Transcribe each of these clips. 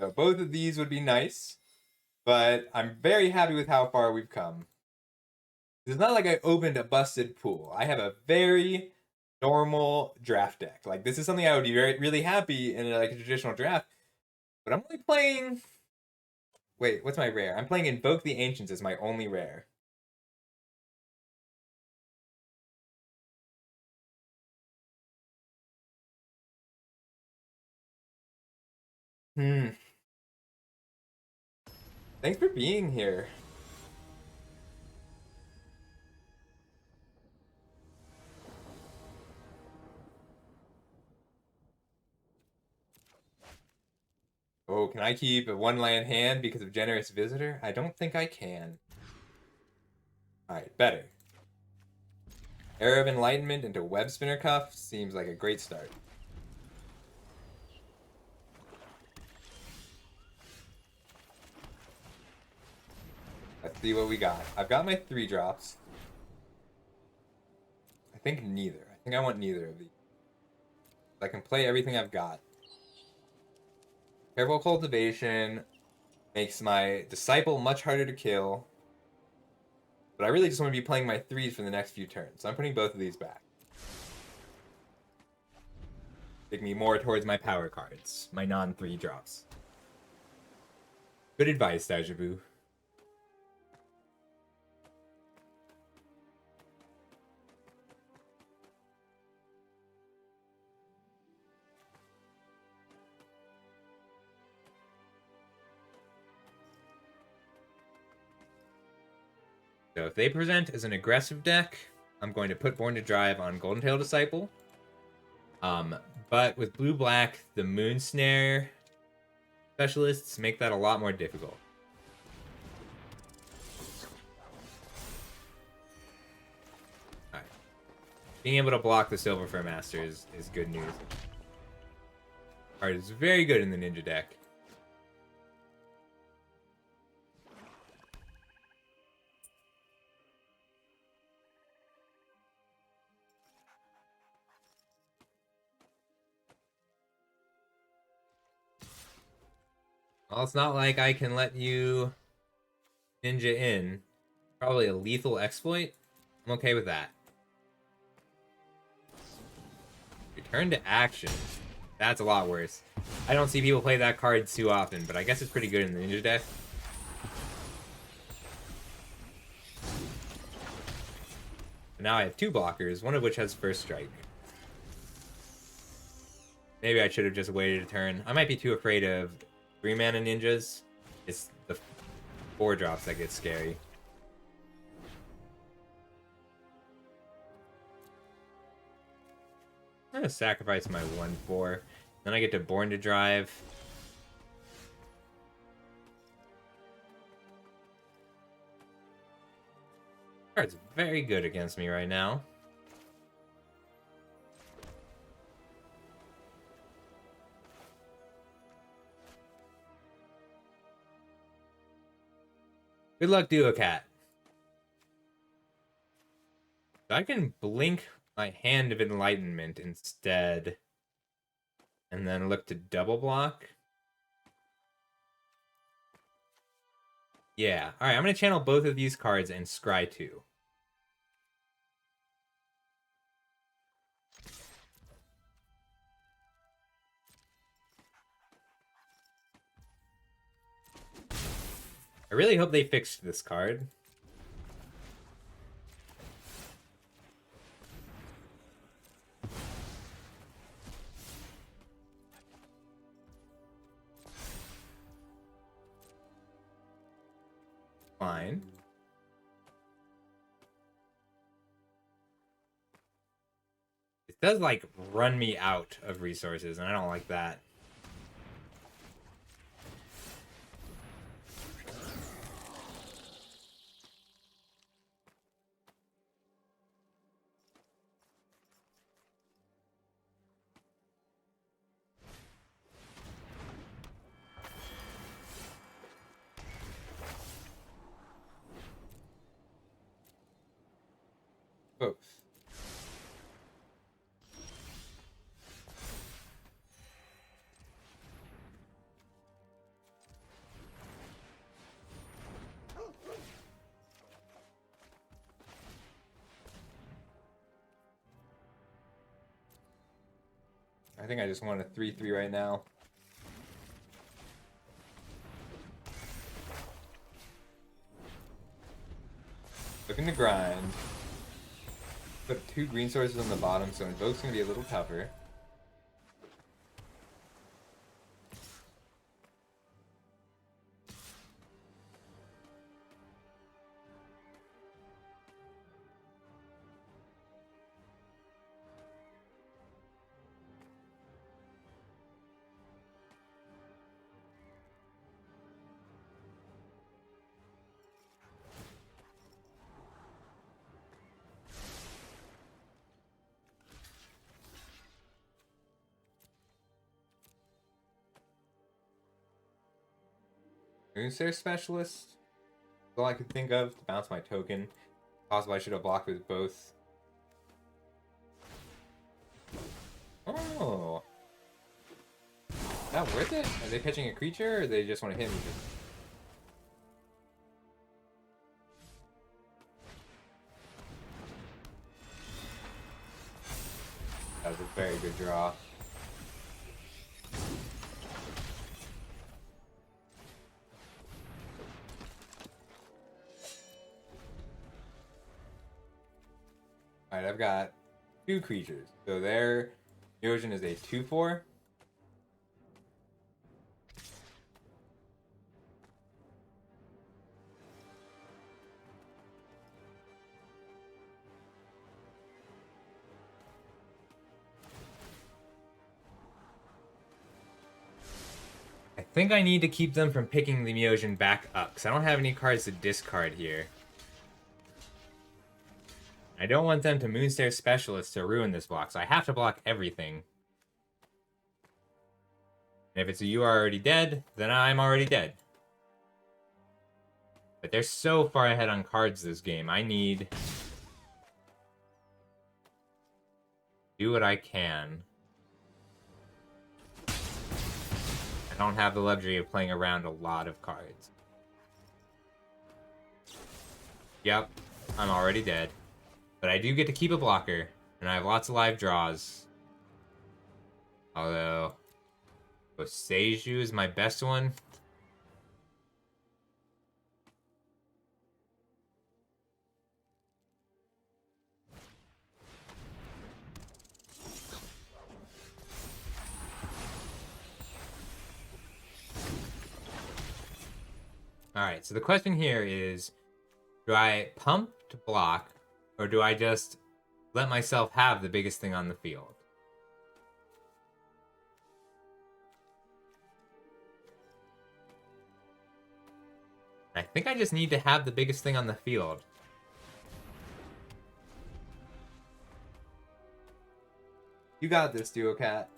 So both of these would be nice, but I'm very happy with how far we've come. It's not like I opened a busted pool. I have a very normal draft deck. Like this is something I would be really happy in like a traditional draft. But I'm only playing. Wait, what's my rare? I'm playing Invoke the Ancients as my only rare. Hmm. Thanks for being here. Oh, can I keep a one land hand because of Generous Visitor? I don't think I can. Alright, better. Era of Enlightenment into Web Spinner Cuff seems like a great start. Let's see what we got. I've got my 3-drops. I think neither. I think I want neither of these. I can play everything I've got. Careful Cultivation makes my Disciple much harder to kill. But I really just want to be playing my 3s for the next few turns. So I'm putting both of these back. Take me more towards my power cards. My non-3 drops. Good advice, Dajabu. So if they present as an aggressive deck, I'm going to put Born to Drive on Golden Tail Disciple. But with blue-black, the Moon Snare specialists make that a lot more difficult. Alright. Being able to block the Silver Fur Master is good news. Card is very good in the Ninja deck. Well, it's not like I can let you Ninja in. Probably a lethal exploit. I'm okay with that. Return to action. That's a lot worse. I don't see people play that card too often, but I guess it's pretty good in the Ninja deck. And now I have 2 blockers, one of which has First Strike. Maybe I should have just waited a turn. I might be too afraid of 3-mana ninjas. It's the 4-drops that get scary. I'm gonna sacrifice my 1/4. Then I get to Born to Drive. Card's very good against me right now. Good luck, Duocat. I can blink my Hand of Enlightenment instead. And then look to double block. Yeah. Alright, I'm going to channel both of these cards and scry 2. I really hope they fixed this card. Fine. It does, like, run me out of resources, and I don't like that. Both. I think I just want a 3/3 right now. Looking to grind. Put 2 green sources on the bottom, so Invoke's gonna be a little tougher. Moonstare Specialist. That's all I could think of to bounce my token. Possible I should have blocked with both. Oh. Is that worth it? Are they pitching a creature, or they just want to hit me? That was a very good draw. Alright, I've got 2 creatures. So their Erosion is a 2/4. I think I need to keep them from picking the Erosion back up, because I don't have any cards to discard here. I don't want them to Moonstare Specialist to ruin this block, so I have to block everything. And if it's a "you are already dead," then I'm already dead. But they're so far ahead on cards this game. I need to do what I can. I don't have the luxury of playing around a lot of cards. Yep, I'm already dead. But I do get to keep a blocker, and I have lots of live draws. Although, Seiju is my best one. Alright, so the question here is, do I pump to block, or do I just let myself have the biggest thing on the field? I think I just need to have the biggest thing on the field. You got this, Duo Cat.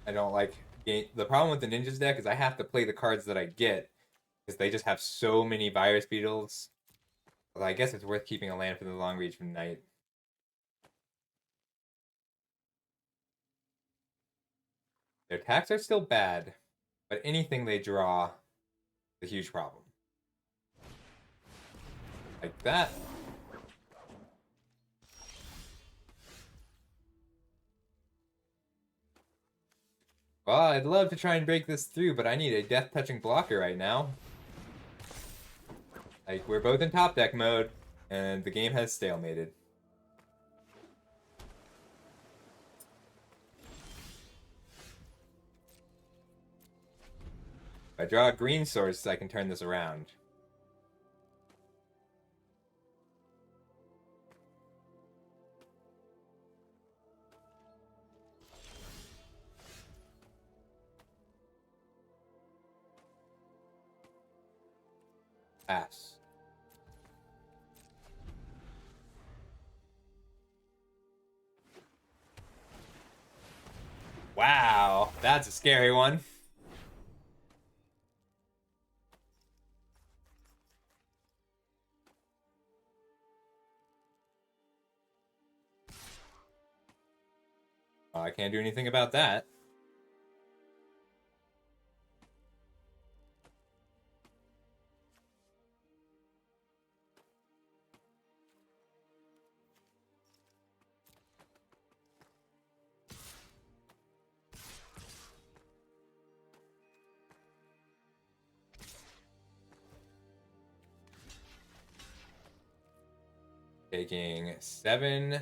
I don't like the problem with the Ninjas deck is I have to play the cards that I get because they just have so many Virus Beetles. Well, I guess it's worth keeping a land for the long reach from Night. Their attacks are still bad, but anything they draw is a huge problem. Like that. Well, I'd love to try and break this through, but I need a death-touching blocker right now. Like, we're both in top deck mode, and the game has stalemated. If I draw a green source, I can turn this around. Pass. Wow, that's a scary one. Oh, I can't do anything about that. Taking 7.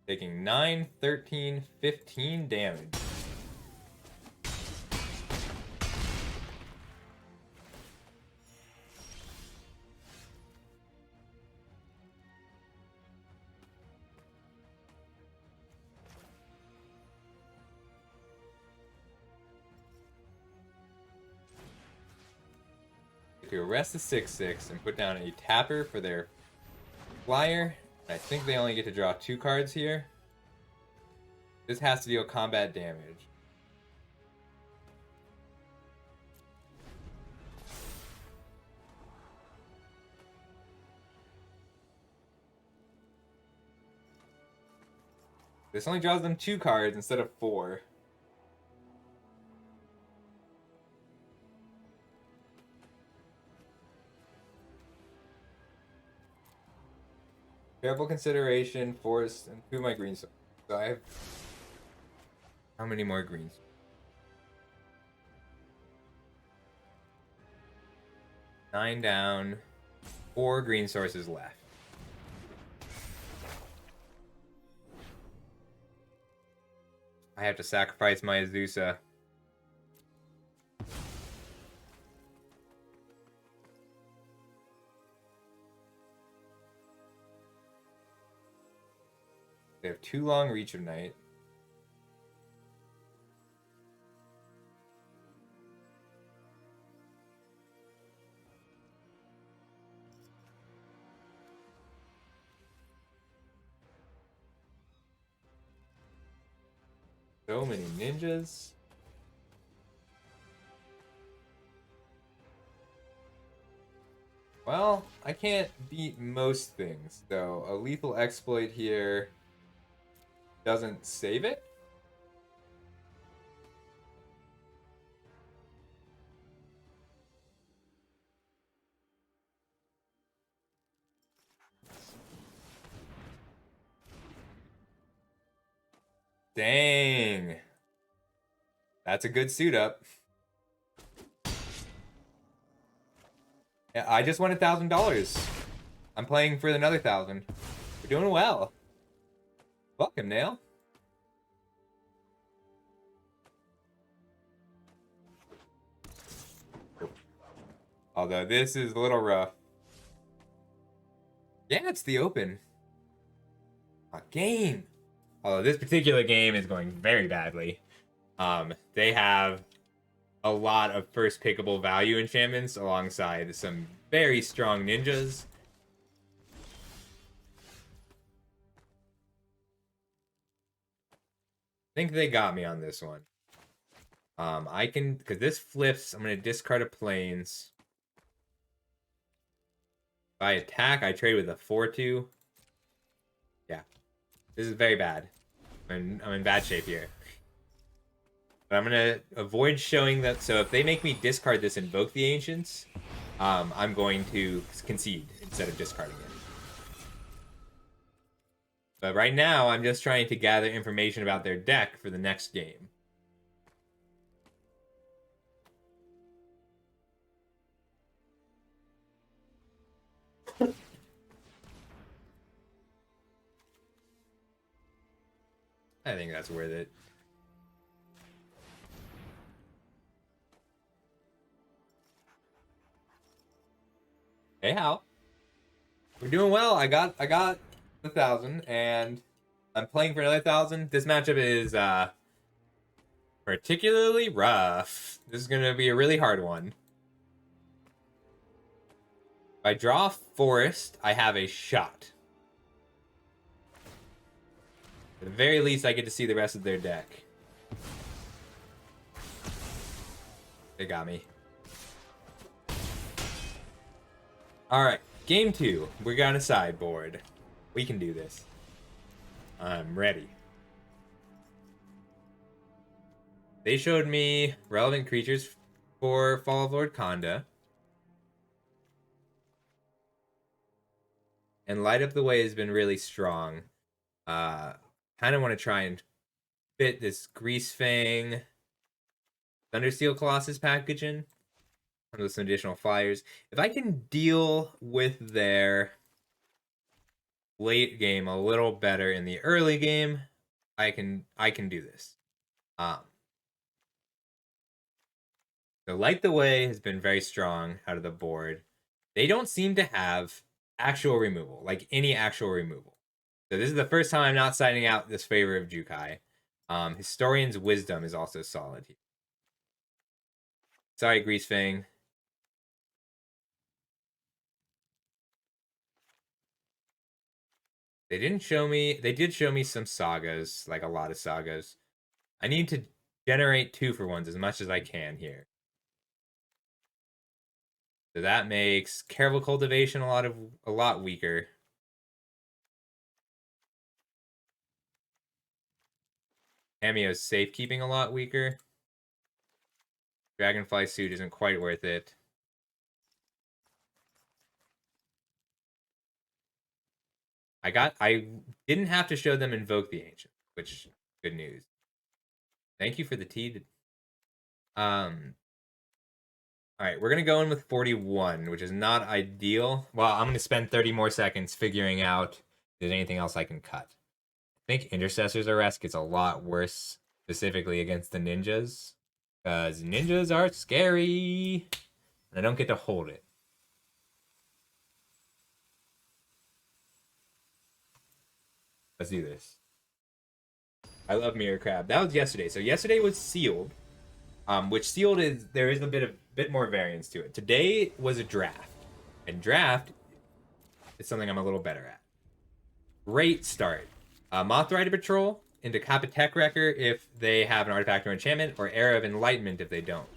Taking 9, 13, 15 damage. To arrest the 6/6 and put down a tapper for their flyer. I think they only get to draw 2 cards here. This has to deal combat damage. This only draws them 2 cards instead of 4. Careful consideration, forest, and 2 of my green. So I have... How many more greens? 9 down, 4 green sources left. I have to sacrifice my Azusa. They have 2 long Reach of Night. So many ninjas. Well, I can't beat most things, though. A lethal exploit here doesn't save it. Dang. That's a good suit up. Yeah, I just won $1,000. I'm playing for another 1,000. We're doing well. Welcome, Nail. Although this is a little rough. Yeah, it's the Open. A game. Although this particular game is going very badly. They have a lot of first pickable value enchantments alongside some very strong ninjas. I think they got me on this one. I can, because this flips, I'm going to discard a plains. If I attack, I trade with a 4/2. Yeah. This is very bad. I'm in bad shape here. But I'm going to avoid showing that. So if they make me discard this Invoke the Ancients, I'm going to concede instead of discarding it. But right now, I'm just trying to gather information about their deck for the next game. I think that's worth it. Hey, Hal. We're doing well. I got 1,000, and I'm playing for another 1,000. This matchup is particularly rough. This is gonna be a really hard one. If I draw Forest, I have a shot. At the very least, I get to see the rest of their deck. They got me. Alright, game 2. We got a sideboard. We can do this. I'm ready. They showed me relevant creatures for Fall of Lord Khanda. And Light Up the Way has been really strong. Kind of want to try and fit this Greasefang Thundersteel Colossus package in with some additional flyers. If I can deal with their late game a little better in the early game, I can do this. So Light the Way has been very strong out of the board. They don't seem to have actual removal, like any actual removal. So this is the first time I'm not citing out this favor of Jukai. Historian's Wisdom is also solid here. Sorry, Greasefang. They didn't show me. They did show me some sagas, like a lot of sagas. I need to generate 2-for-1s as much as I can here. So that makes Careful Cultivation a lot weaker. Cameo's Safekeeping a lot weaker. Dragonfly Suit isn't quite worth it. I didn't have to show them Invoke the Ancient, which good news. Thank you for the tea. All right, we're gonna go in with 41, which is not ideal. Well, I'm gonna spend 30 more seconds figuring out if there's anything else I can cut. I think Intercessor's Arrest gets a lot worse, specifically against the ninjas, because ninjas are scary, and I don't get to hold it. Let's do this. I love Mirror Crab. That was yesterday. So yesterday was sealed, which sealed is there is a bit more variance to it. Today was a draft, and draft is something I'm a little better at. Great start. Moth Rider Patrol into Kappa Wrecker if they have an artifact or enchantment, or Era of Enlightenment if they don't.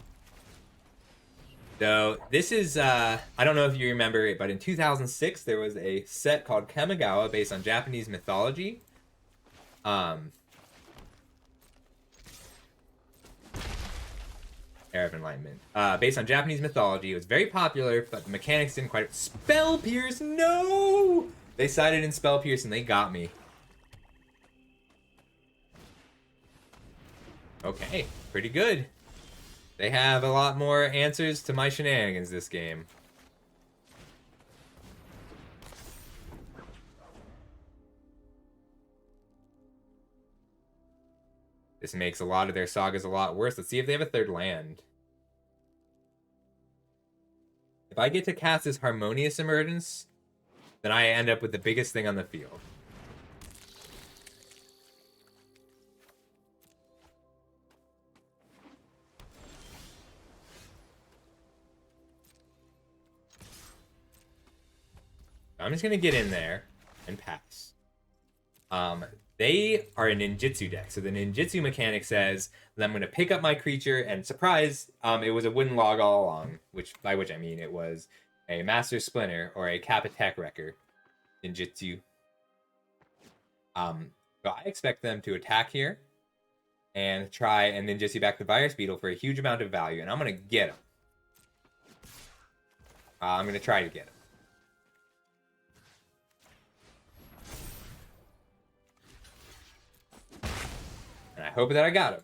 So this is, I don't know if you remember it, but in 2006 there was a set called Kamigawa based on Japanese mythology. Era of Enlightenment. Based on Japanese mythology. It was very popular, but the mechanics didn't quite... Spell Pierce! No! They sided in Spell Pierce and they got me. Okay, pretty good. They have a lot more answers to my shenanigans this game. This makes a lot of their sagas a lot worse. Let's see if they have a third land. If I get to cast this Harmonious Emergence, then I end up with the biggest thing on the field. I'm just gonna get in there and pass. They are a ninjutsu deck, so the ninjutsu mechanic says that I'm gonna pick up my creature and surprise, it was a wooden log all along, by which I mean it was a Master Splinter or a Kappa Wrecker ninjutsu. So I expect them to attack here and try and ninjutsu back the Virus Beetle for a huge amount of value, and I'm gonna get him. I'm gonna try to get him. And I hope that I got him.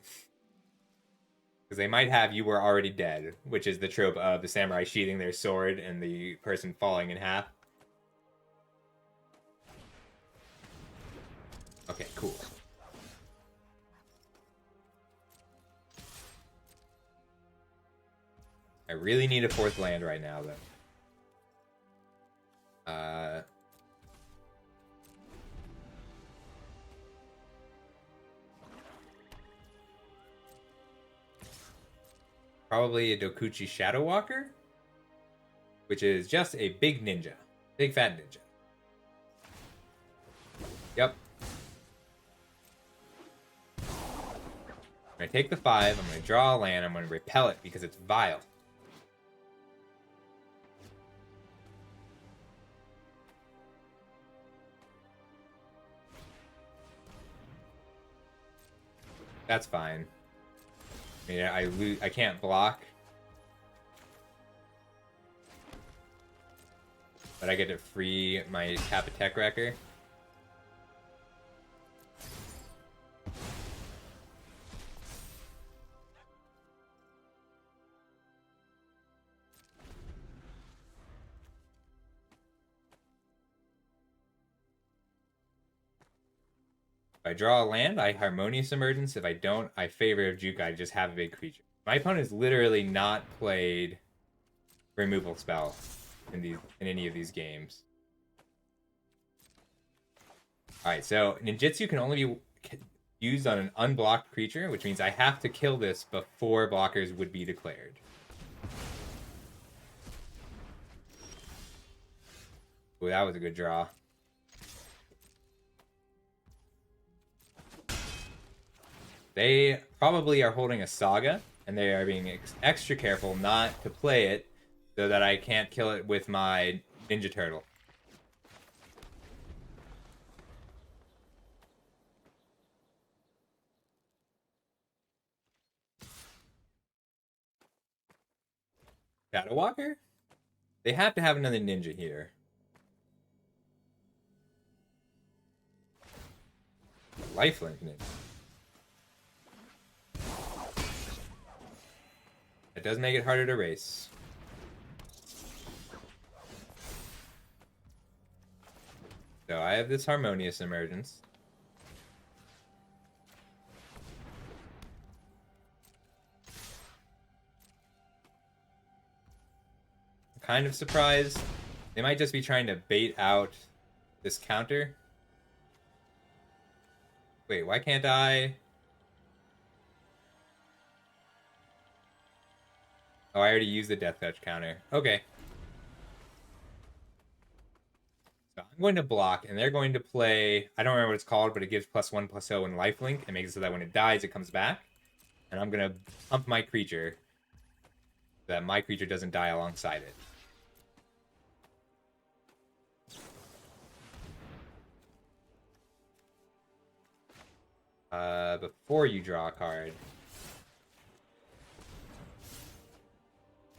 Because they might have You Were Already Dead, which is the trope of the samurai sheathing their sword and the person falling in half. Okay, cool. I really need a 4th land right now, though. Probably a Dokuchi Shadow Walker, which is just a big ninja. Big fat ninja. Yep. I'm going to take the 5, I'm going to draw a land, I'm going to repel it because it's vile. That's fine. I mean, I can't block. But I get to free my Capitech Wrecker. If I draw a land, I Harmonious Emergence. If I don't, I favor of Juke. I just have a big creature. My opponent's literally not played removal spell in any of these games. Alright, so ninjutsu can only be used on an unblocked creature, which means I have to kill this before blockers would be declared. Oh, that was a good draw. They probably are holding a Saga, and they are being extra careful not to play it so that I can't kill it with my Ninja Turtle. Shadow Walker? They have to have another ninja here. Lifelink ninja. It does make it harder to race. So I have this Harmonious Emergence. I'm kind of surprised. They might just be trying to bait out this counter. Wait, why can't I? Oh, I already used the Death Touch counter. Okay. So I'm going to block, and they're going to play... I don't remember what it's called, but it gives +1/+0 in lifelink, and makes it so that when it dies, it comes back. And I'm going to pump my creature so that my creature doesn't die alongside it. Before you draw a card.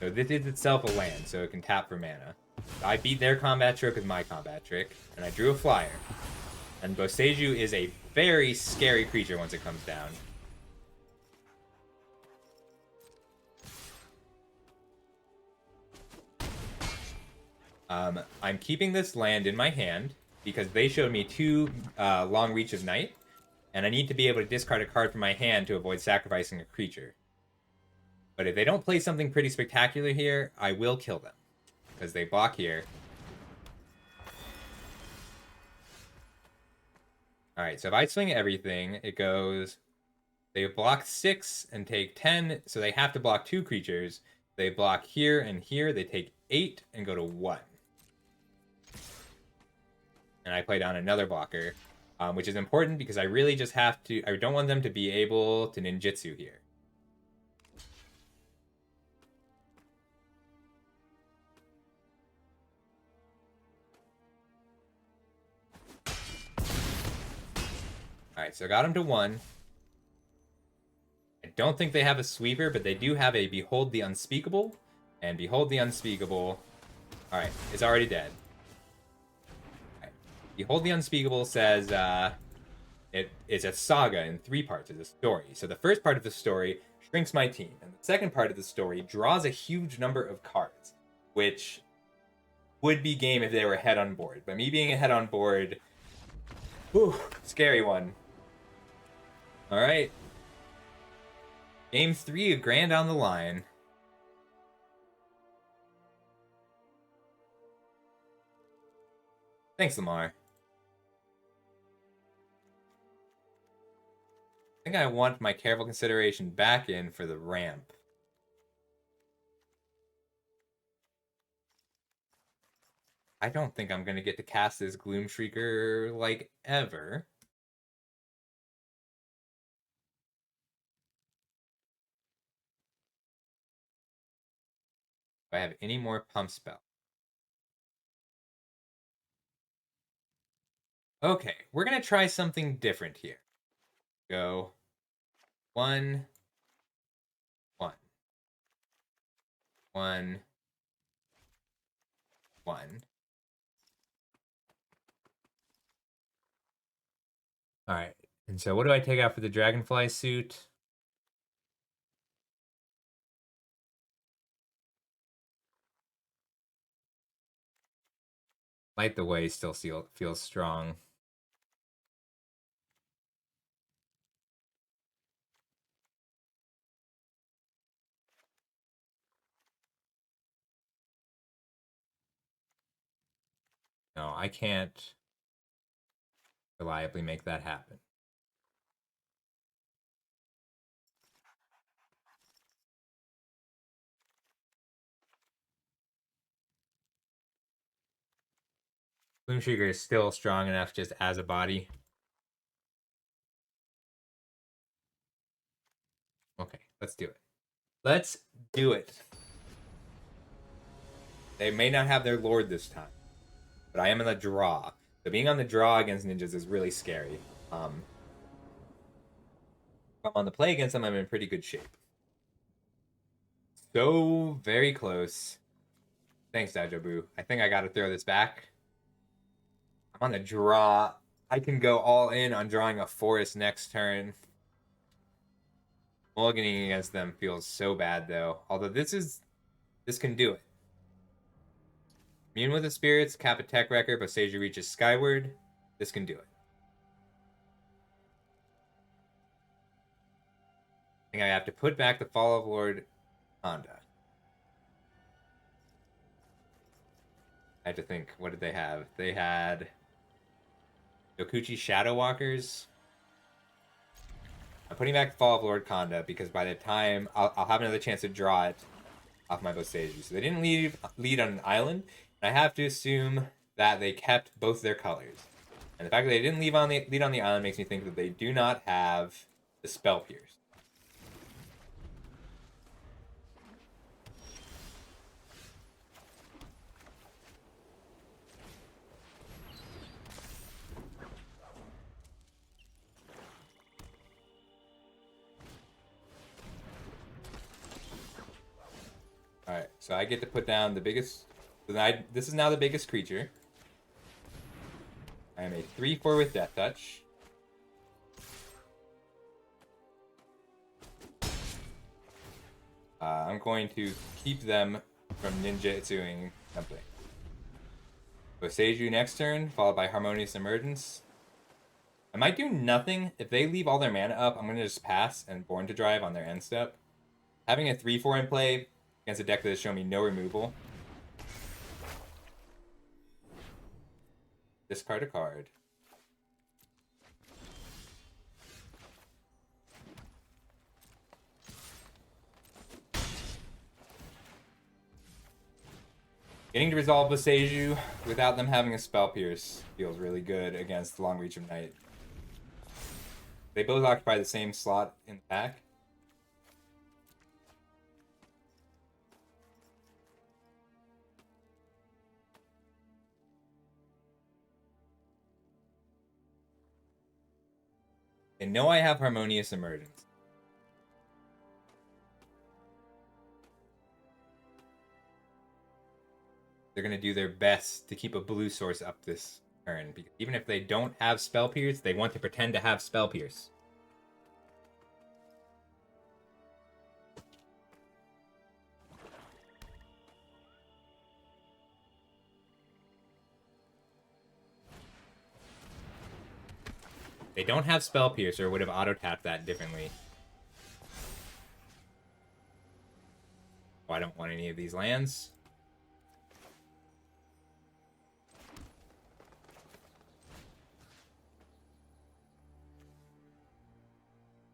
So this is itself a land, so it can tap for mana. So I beat their combat trick with my combat trick, and I drew a flyer. And Boseiju is a very scary creature once it comes down. I'm keeping this land in my hand because they showed me 2 Long Reach of Night, and I need to be able to discard a card from my hand to avoid sacrificing a creature. But if they don't play something pretty spectacular here, I will kill them. Because they block here. Alright, so if I swing everything, it goes... They block 6 and take 10, so they have to block 2 creatures. They block here and here, they take 8 and go to 1. And I play down another blocker, which is important because I really just have to... I don't want them to be able to ninjutsu here. Alright, so I got him to 1. I don't think they have a sweeper, but they do have a Behold the Unspeakable. And Behold the Unspeakable... Alright, it's already dead. Right. Behold the Unspeakable says it is a saga in 3 parts of the story. So the first part of the story shrinks my team, and the second part of the story draws a huge number of cards, which would be game if they were ahead on board. But me being ahead on board... Whew, scary one. Alright. Game 3, a grand on the line. Thanks, Lamar. I think I want my careful consideration back in for the ramp. I don't think I'm going to get to cast this Gloom Shrieker, like, ever. Do I have any more pump spell? Okay, we're gonna try something different here. Go 1, 1, 1, 1. All right, and so what do I take out for the dragonfly suit? Light the Way still feels strong. No, I can't reliably make that happen. Bloom Sugar is still strong enough just as a body. Okay, let's do it. Let's do it. They may not have their lord this time, but I am in the draw. So being on the draw against ninjas is really scary. If I'm on the play against them, I'm in pretty good shape. So very close. Thanks, Dajobu. I think I gotta throw this back. I'm on the draw. I can go all in on drawing a forest next turn. Mulliganing against them feels so bad though. Although this can do it. Immune with the spirits, cap a tech record, but Seiju reaches skyward. This can do it. I think I have to put back the Fall of Lord Honda. I had to think, what did they have? They had Dokuchi Shadow Walkers. I'm putting back Fall of Lord Kanda because by the time I'll have another chance to draw it off my Boseiju. So they didn't lead on an island, and I have to assume that they kept both their colors. And the fact that they didn't lead on the island makes me think that they do not have the Spell Pierce. Alright, so I get to put down the biggest... This is now the biggest creature. I am a 3/4 with Death Touch. I'm going to keep them from ninjutsuing something. Boseiju next turn, followed by Harmonious Emergence. I might do nothing. If they leave all their mana up, I'm going to just pass and Born to Drive on their end step. Having a 3/4 in play against a deck that has shown me no removal. Discard a card. Getting to resolve Boseiju without them having a Spell Pierce feels really good against Long Reach of Night. They both occupy the same slot in the pack. They know I have Harmonious Emergence. They're going to do their best to keep a blue source up this turn. Because even if they don't have Spell Pierce, they want to pretend to have Spell Pierce. They don't have Spell Pierce or would have auto-tapped that differently. Oh, I don't want any of these lands.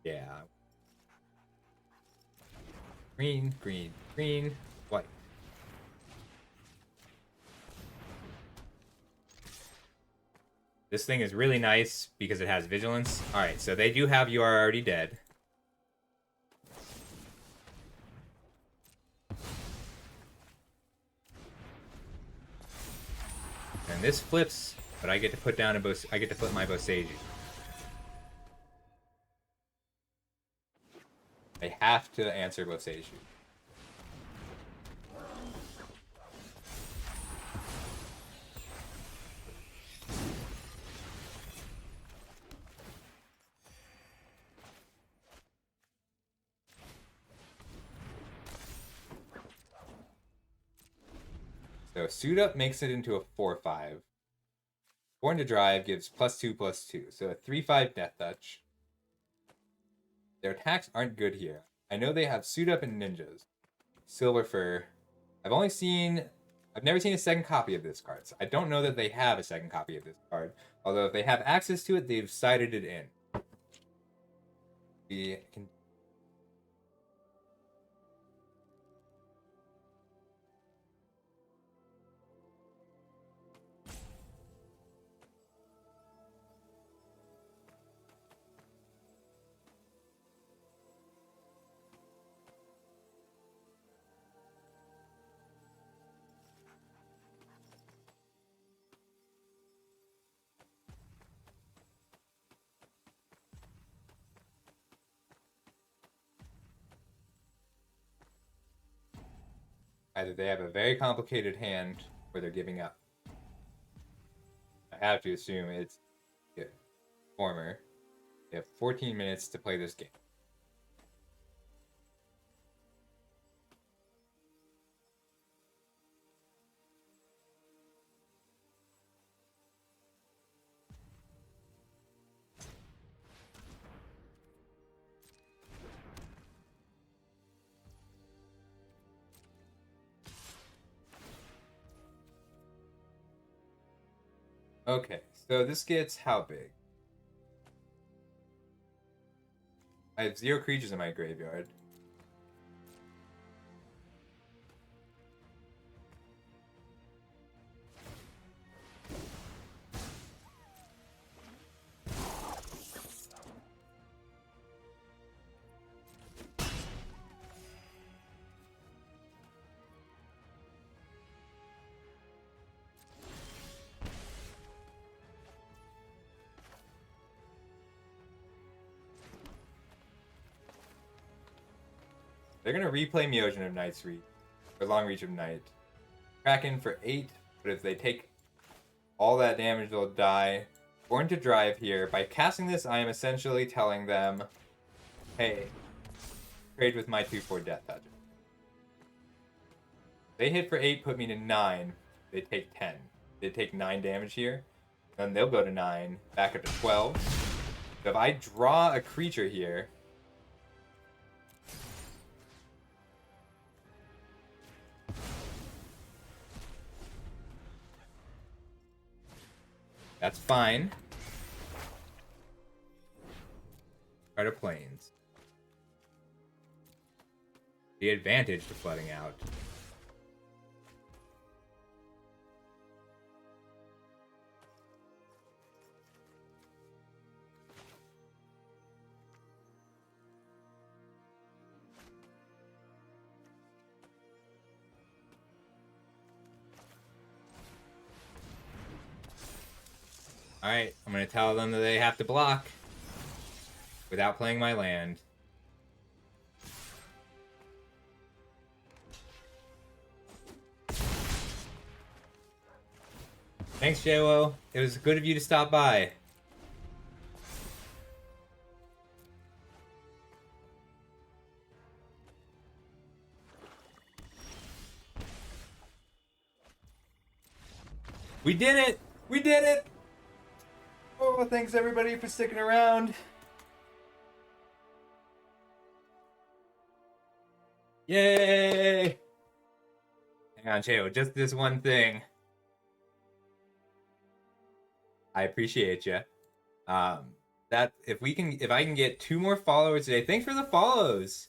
Yeah. Green, green, green, white. This thing is really nice because it has Vigilance. Alright, so they do have You Are Already Dead. And this flips, but I get to put down I get to flip my Boseiju. I have to answer Boseiju. So Suit Up makes it into a 4/5. Born to Drive gives +2/+2. So a 3/5 Death Touch. Their attacks aren't good here. I know they have Suit Up and Ninjas. Silver Fur. I've never seen a second copy of this card. So I don't know that they have a second copy of this card. Although if they have access to it, they've cited it in. We can. Either they have a very complicated hand or they're giving up. I have to assume it's former. They have 14 minutes to play this game. Okay, so this gets how big? I have 0 creatures in my graveyard. They're gonna replay Meogen of Night's Reach, or Long Reach of Night. Kraken for 8, but if they take all that damage, they'll die. Born to Drive here. By casting this, I am essentially telling them, hey, trade with my 2/4 Death Touch. They hit for 8, put me to 9. They take 10. They take 9 damage here. Then they'll go to 9, back up to 12. So if I draw a creature here, that's fine. Try to Plains. The advantage to flooding out. Alright, I'm going to tell them that they have to block without playing my land. Thanks, JWO. It was good of you to stop by. We did it! We did it! Oh, thanks everybody for sticking around. Yay! Hang on, Cheo, just this one thing. I appreciate you. That if I can get 2 more followers today. Thanks for the follows.